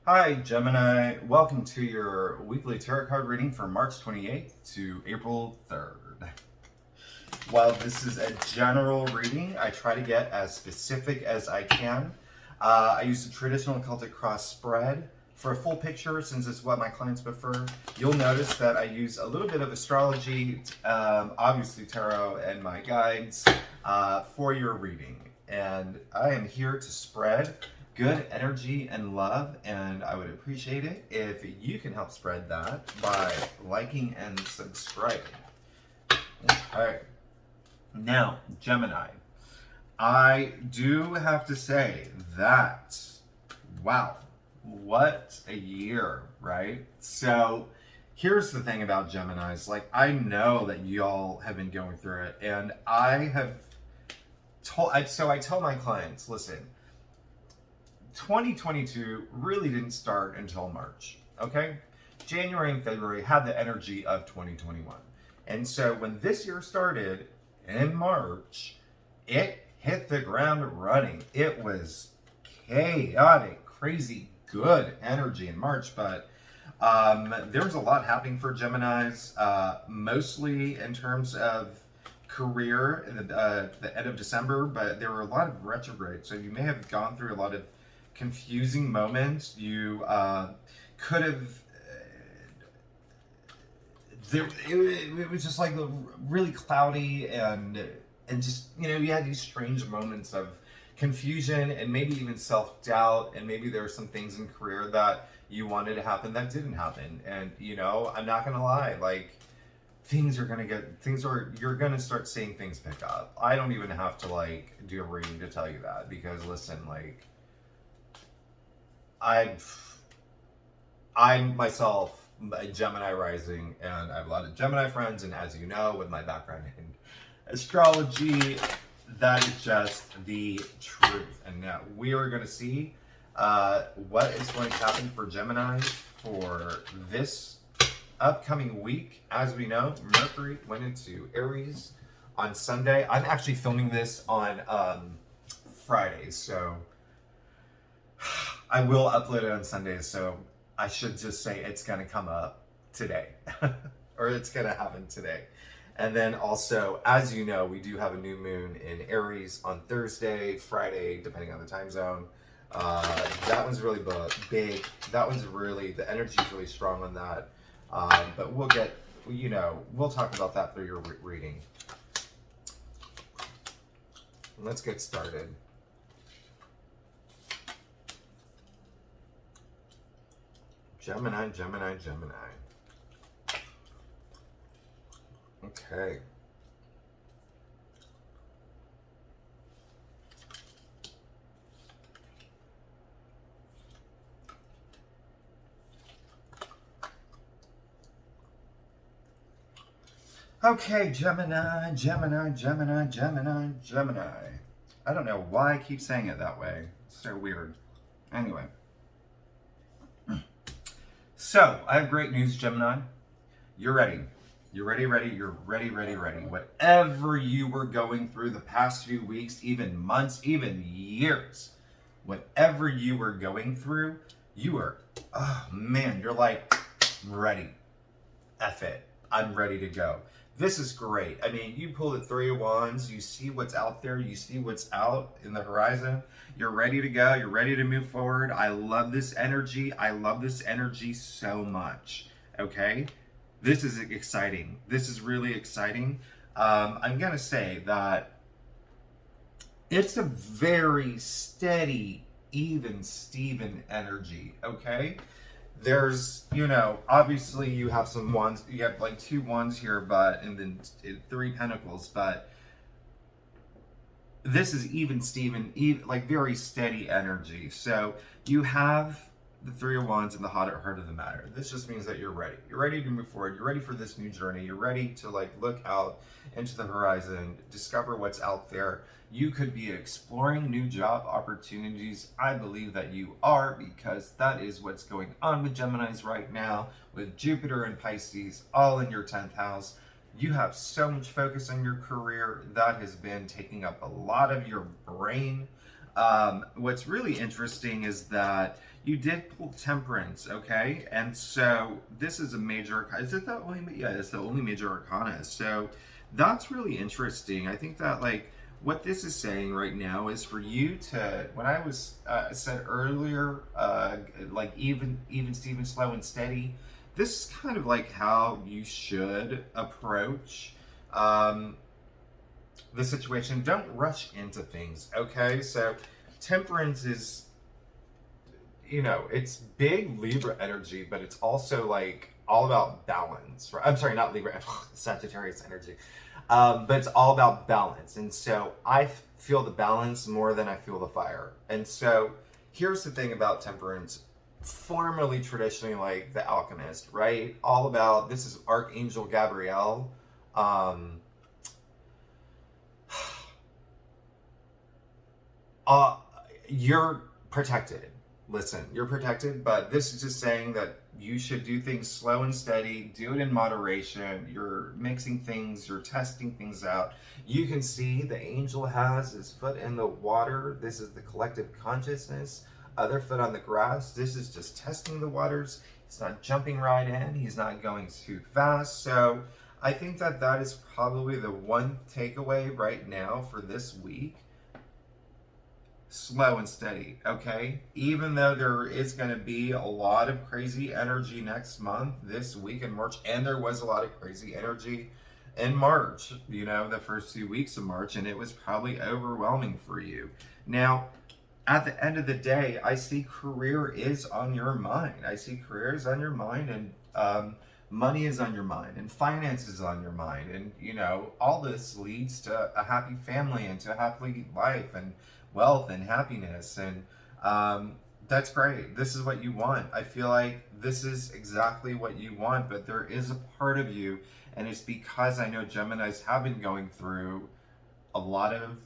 Hi, Gemini. Welcome to your weekly tarot card reading for March 28th to April 3rd. While this is a general reading, I try to get as specific as I can. I use the traditional Celtic cross spread. For a full picture, since it's what my clients prefer, you'll notice that I use a little bit of astrology, obviously tarot, and my guides for your reading. And I am here to spread good energy and love, and I would appreciate it if you can help spread that by liking and subscribing. All right. Now, Gemini, I do have to say that, wow, what a year, right? So here's the thing about Geminis. Like, I know that y'all have been going through it, and I tell my clients, listen, 2022 really didn't start until March, okay? January and February had the energy of 2021. And so when this year started in March, it hit the ground running. It was chaotic, crazy, good energy in March, but there was a lot happening for Geminis, mostly in terms of career in the end of December, but there were a lot of retrogrades. So you may have gone through a lot of confusing moments. You could have it was just like really cloudy and just, you know, you had these strange moments of confusion and maybe even self-doubt, and maybe there were some things in career that you wanted to happen that didn't happen. And you know, I'm not gonna lie, like you're gonna start seeing things pick up. I don't even have to like do a reading to tell you that, because listen, like I'm myself a Gemini rising, and I have a lot of Gemini friends, and as you know, with my background in astrology, that is just the truth. And now we are going to see what is going to happen for Geminis for this upcoming week. As we know, Mercury went into Aries on Sunday. I'm actually filming this on Friday, so I will upload it on Sundays, so I should just say it's going to come up today or it's going to happen today. And then also, as you know, we do have a new moon in Aries on Thursday, Friday, depending on the time zone. That one's really big. That one's really, the energy's really strong on that. But we'll get, you know, we'll talk about that through your reading. Let's get started. Gemini, Gemini, Gemini. Okay. Okay, Gemini, Gemini, Gemini, Gemini, Gemini. I don't know why I keep saying it that way. It's so weird. Anyway. So, I have great news, Gemini. You're ready. You're ready. You're ready. Whatever you were going through the past few weeks, even months, even years, whatever you were going through, you were, oh man, you're like, I'm ready. F it. I'm ready to go. This is great. I mean, you pull the Three of Wands, you see what's out there, you see what's out in the horizon. You're ready to go. You're ready to move forward. I love this energy. I love this energy so much. Okay? This is exciting. This is really exciting. I'm going to say that it's a very steady, even Steven energy. Okay? There's, you know, obviously you have some wands, you have like two wands here, but, and then three pentacles, but this is even Steven, like very steady energy. So you have the Three of Wands and the heart of the matter. This just means that you're ready. You're ready to move forward. You're ready for this new journey. You're ready to like look out into the horizon, discover what's out there. You could be exploring new job opportunities. I believe that you are, because that is what's going on with Geminis right now, with Jupiter and Pisces all in your 10th house. You have so much focus on your career that has been taking up a lot of your brain. What's really interesting is that you did pull Temperance, okay? And so this is a major, is it the only, yeah, it's the only major arcana. So that's really interesting. I think that like what this is saying right now is for you to, when I was said earlier, like even Steven, slow and steady, this is kind of like how you should approach the situation. Don't rush into things, okay? So Temperance is, it's big Libra energy, but it's also like all about balance. Right? I'm sorry, not Libra, Sagittarius energy. But it's all about balance. And so I feel the balance more than I feel the fire. And so here's the thing about Temperance, formerly traditionally like the Alchemist, right? All about, this is Archangel Gabriel. You're protected. Listen, you're protected, but this is just saying that you should do things slow and steady, do it in moderation. You're mixing things, you're testing things out. You can see the angel has his foot in the water. This is the collective consciousness. Other foot on the grass. This is just testing the waters. He's not jumping right in. He's not going too fast. So I think that that is probably the one takeaway right now for this week. Slow and steady, okay? Even though there is going to be a lot of crazy energy next month, this week in March, and there was a lot of crazy energy in March, the first 2 weeks of March, and it was probably overwhelming for you. Now, at the end of the day, I see career is on your mind. I see career is on your mind, and money is on your mind, and finance is on your mind, and all this leads to a happy family and to a happy life and wealth and happiness, and that's great. This is what you want. I feel like this is exactly what you want, but there is a part of you, and it's because I know Geminis have been going through a lot of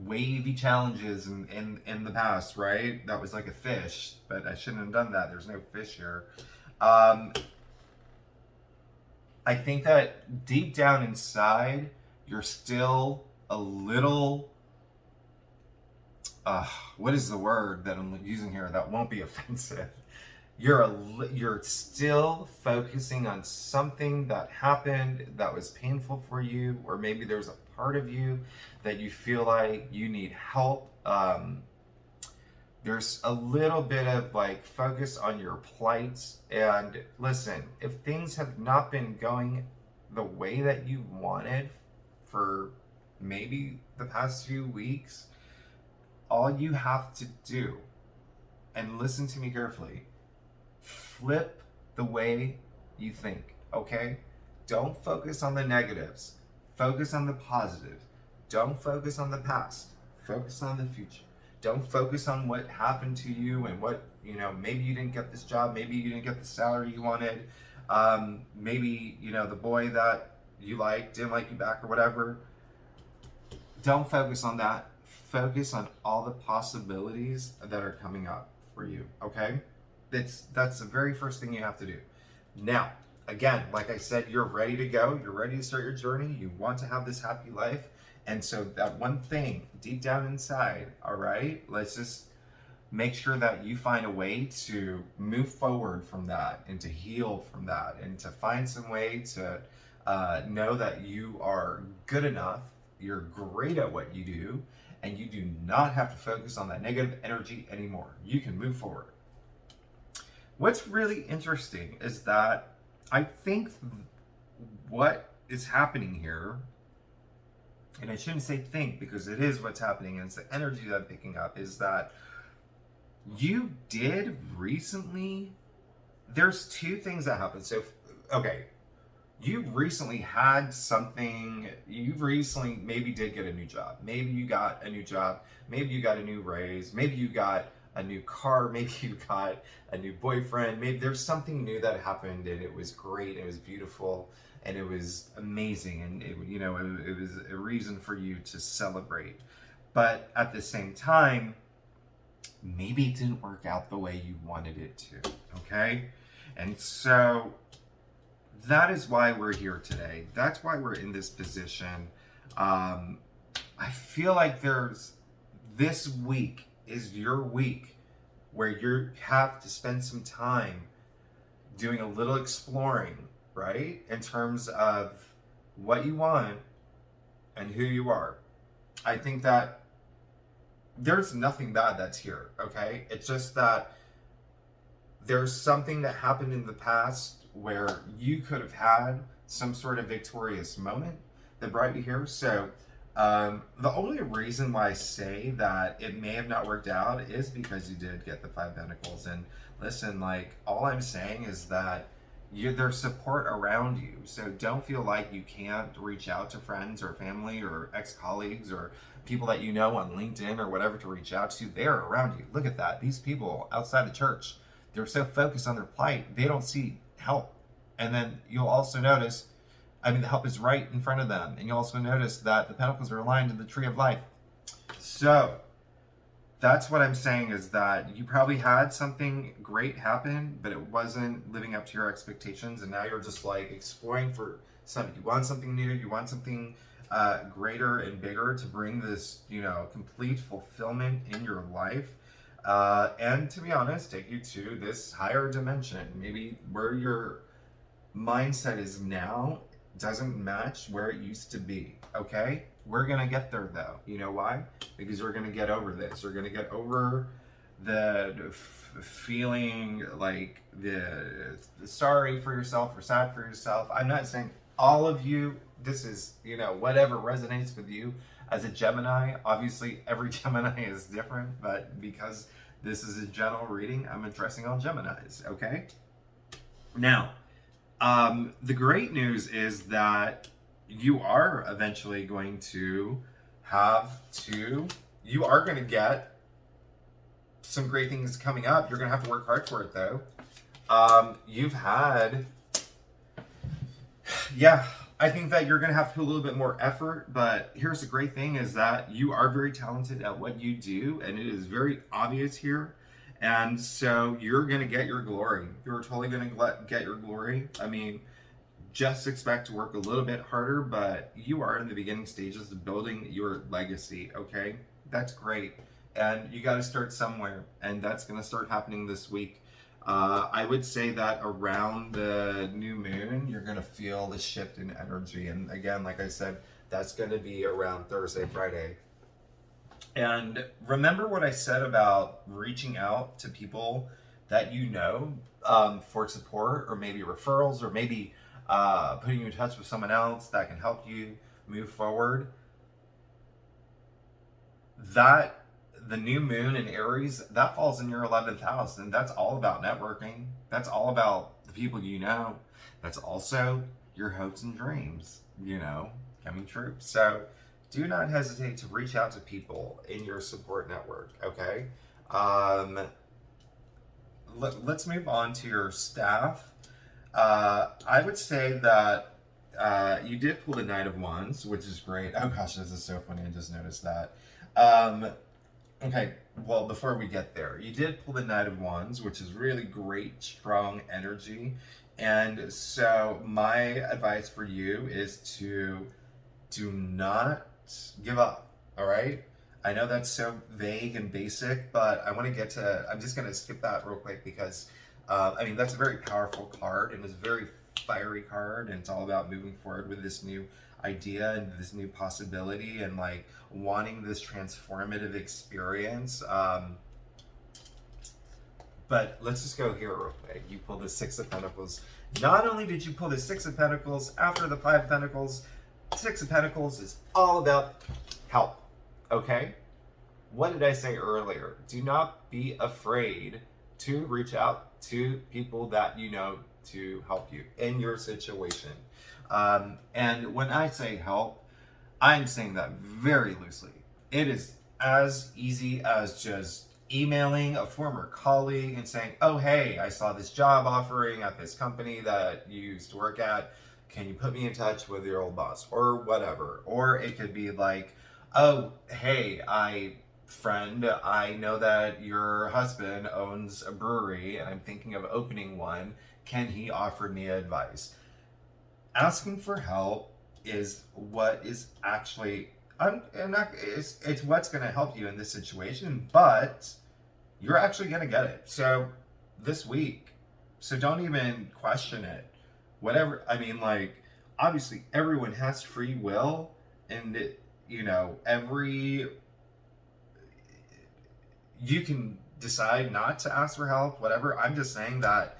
wavy challenges in the past, right? That was like a fish, but I shouldn't have done that. There's no fish here. I think that deep down inside, you're still a little, what is the word that I'm using here that won't be offensive? You're still focusing on something that happened that was painful for you, or maybe there's a part of you that you feel like you need help. There's a little bit of like focus on your plight. And listen, if things have not been going the way that you wanted for maybe the past few weeks, all you have to do, and listen to me carefully, flip the way you think, okay? Don't focus on the negatives. Focus on the positives. Don't focus on the past. Focus on the future. Don't focus on what happened to you and what, maybe you didn't get this job, maybe you didn't get the salary you wanted, maybe, the boy that you liked didn't like you back or whatever. Don't focus on that. Focus on all the possibilities that are coming up for you, okay? That's the very first thing you have to do. Now, again, like I said, you're ready to go. You're ready to start your journey. You want to have this happy life. And so that one thing deep down inside, all right, let's just make sure that you find a way to move forward from that and to heal from that and to find some way to know that you are good enough, you're great at what you do, and you do not have to focus on that negative energy anymore. You can move forward. What's really interesting is that I think what is happening here, and I shouldn't say think because it is what's happening and it's the energy that I'm picking up, is that you did recently, there's two things that happened. So, okay, you recently had something, you recently maybe did get a new job. Maybe you got a new job. Maybe you got a new raise. Maybe you got a new car. Maybe you got a new boyfriend. Maybe there's something new that happened and it was great. It was beautiful and it was amazing. And it was a reason for you to celebrate. But at the same time, maybe it didn't work out the way you wanted it to, okay? And so that is why we're here today. That's why we're in this position. I feel like there's this week is your week where you have to spend some time doing a little exploring, right? In terms of what you want and who you are. I think that there's nothing bad that's here, okay? It's just that there's something that happened in the past where you could have had some sort of victorious moment that brought you here. So the only reason why I say that it may have not worked out is because you did get the 5 Pentacles. And listen, like, all I'm saying is that there's support around you. So don't feel like you can't reach out to friends or family or ex-colleagues or people that you know on LinkedIn or whatever to reach out to. They're around you. Look at that. These people outside the church, they're so focused on their plight, they don't see help. And then you'll also notice, the help is right in front of them. And you'll also notice that the pentacles are aligned to the tree of life. So that's what I'm saying, is that you probably had something great happen, but it wasn't living up to your expectations. And now you're just like exploring for something. You want something new. You want something greater and bigger to bring this, complete fulfillment in your life. And to be honest, take you to this higher dimension. Maybe where your mindset is now doesn't match where it used to be, okay? We're gonna get there though. You know why? Because we're gonna get over this. We're gonna get over the feeling like the sorry for yourself or sad for yourself. I'm not saying all of you, this is, whatever resonates with you. As a Gemini, obviously every Gemini is different, but because this is a general reading, I'm addressing all Geminis, okay? Now, the great news is that you are eventually going to you are going to get some great things coming up. You're going to have to work hard for it though. I think that you're going to have to put a little bit more effort, but here's the great thing is that you are very talented at what you do, and it is very obvious here. And so you're going to get your glory. You're totally going to get your glory. Just expect to work a little bit harder, but you are in the beginning stages of building your legacy, okay? That's great. And you got to start somewhere, and that's going to start happening this week. I would say that around the new moon, you're going to feel the shift in energy. And again, like I said, that's going to be around Thursday, Friday. And remember what I said about reaching out to people that you know for support, or maybe referrals, or maybe putting you in touch with someone else that can help you move forward. That the new moon in Aries, that falls in your 11th house, and that's all about networking. That's all about the people you know. That's also your hopes and dreams, coming true. So do not hesitate to reach out to people in your support network, okay? Let's move on to your staff. I would say that you did pull the Knight of Wands, which is great. Oh gosh, this is so funny. I just noticed that. Okay, well, before we get there, you did pull the Knight of Wands, which is really great, strong energy. And so my advice for you is to do not give up, all right? I know that's so vague and basic, but I'm just going to skip that real quick because, that's a very powerful card, and it's a very fiery card, and it's all about moving forward with this new idea and this new possibility and like wanting this transformative experience. But let's just go here real quick. You pulled the 6 of Pentacles. Not only did you pull the 6 of Pentacles after the 5 of Pentacles, 6 of Pentacles is all about help, okay? What did I say earlier? Do not be afraid to reach out to people that you know to help you in your situation. And when I say help, I'm saying that very loosely. It is as easy as just emailing a former colleague and saying, oh, hey, I saw this job offering at this company that you used to work at. Can you put me in touch with your old boss or whatever? Or it could be like, oh, hey, I know that your husband owns a brewery and I'm thinking of opening one. Can he offer me advice? Asking for help is what is actually it's what's going to help you in this situation, but you're actually going to get it. So this week, so don't even question it. Whatever, I mean, like, obviously everyone has free will, and you can decide not to ask for help, whatever. I'm just saying that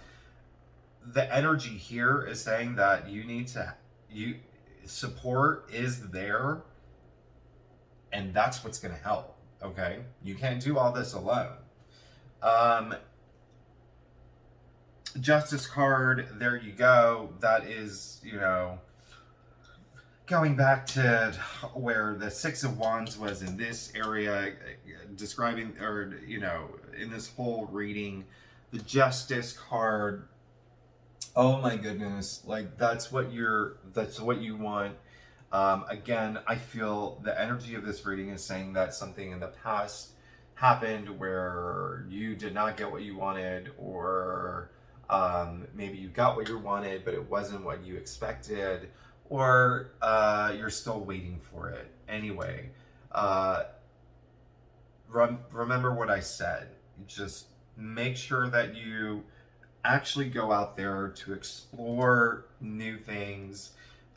the energy here is saying that you support is there, and that's what's going to help. Okay, you can't do all this alone. Justice card, there you go. That is, going back to where the Six of Wands was in this area, describing, or, in this whole reading, the Justice card. Oh my goodness, like that's what you want. Again, I feel the energy of this reading is saying that something in the past happened where you did not get what you wanted, or maybe you got what you wanted, but it wasn't what you expected, or you're still waiting for it. Anyway, remember what I said. Just make sure that you actually go out there to explore new things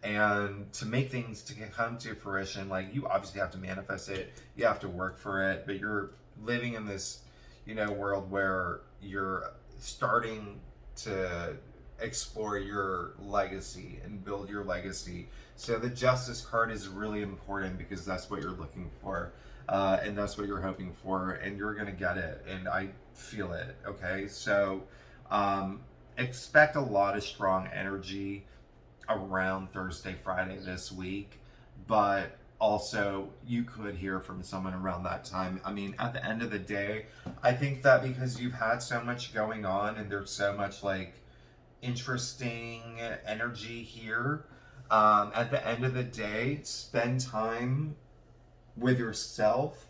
and to make things to come to fruition. Like, you obviously have to manifest it, you have to work for it, but you're living in this world where you're starting to explore your legacy and build your legacy. So the Justice card is really important because that's what you're looking for, and that's what you're hoping for, and you're gonna get it, and I feel it. Okay, so expect a lot of strong energy around Thursday, Friday this week, but also you could hear from someone around that time. I mean, at the end of the day, I think that because you've had so much going on and there's so much like interesting energy here, at the end of the day, spend time with yourself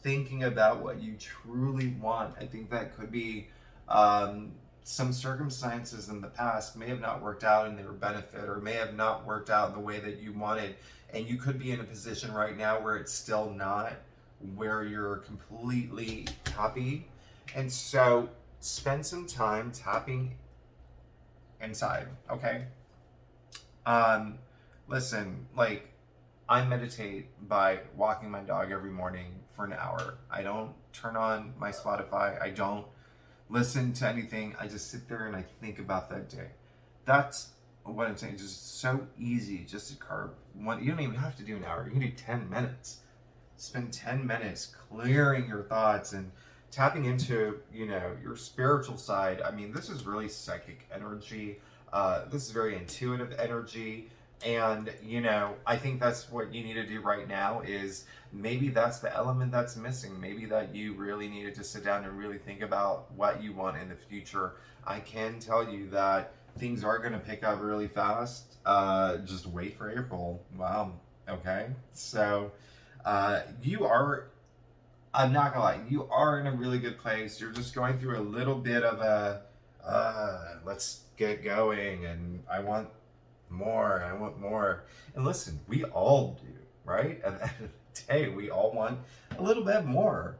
thinking about what you truly want. I think that could be some circumstances in the past may have not worked out in their benefit, or may have not worked out in the way that you wanted, and you could be in a position right now where it's still not where you're completely happy. And so spend some time tapping inside. Okay, listen, like, I meditate by walking my dog every morning for an hour. I don't turn on my Spotify. I don't listen to anything. I just sit there and I think about that day. That's what I'm saying. It's just so easy just to carve one. You don't even have to do an hour. You can do 10 minutes. Spend 10 minutes clearing your thoughts and tapping into, your spiritual side. I mean, this is really psychic energy. This is very intuitive energy. And, I think that's what you need to do right now, is maybe that's the element that's missing. Maybe that you really needed to sit down and really think about what you want in the future. I can tell you that things are going to pick up really fast. Just wait for April. Wow. Okay. So, I'm not gonna lie, you are in a really good place. You're just going through a little bit of let's get going, and I want more. And listen, we all do, right? At the end of the day, we all want a little bit more.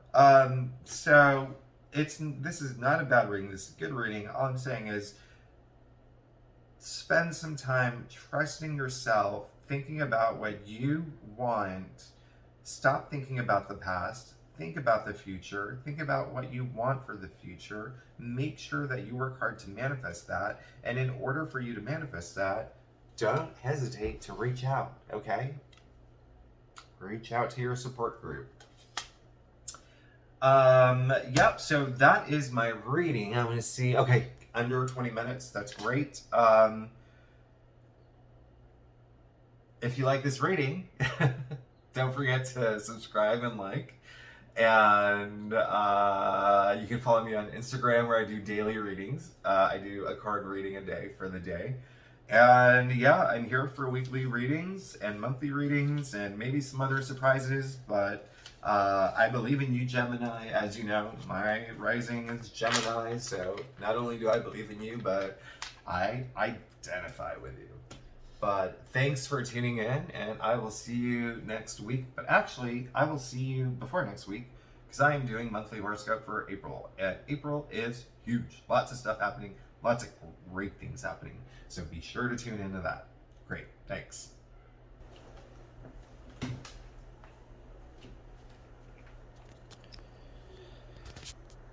So this is not a bad reading. This is a good reading. All I'm saying is spend some time trusting yourself, thinking about what you want. Stop thinking about the past. Think about the future. Think about what you want for the future. Make sure that you work hard to manifest that. And in order for you to manifest that, don't hesitate to reach out, okay? Reach out to your support group. Yep, so that is my reading. I want to see, okay, under 20 minutes, that's great. If you like this reading, don't forget to subscribe and like. And you can follow me on Instagram, where I do daily readings. I do a card reading a day for the day. And yeah, I'm here for weekly readings and monthly readings and maybe some other surprises. But I believe in you, Gemini. As you know, my rising is Gemini. So not only do I believe in you, but I identify with you. But But thanks for tuning in, and I will see you next week. But actually, I will see you before next week because I am doing monthly horoscope for April. And April is huge. Lots of stuff happening, lots of great things happening. So be sure to tune into that. Great. Thanks.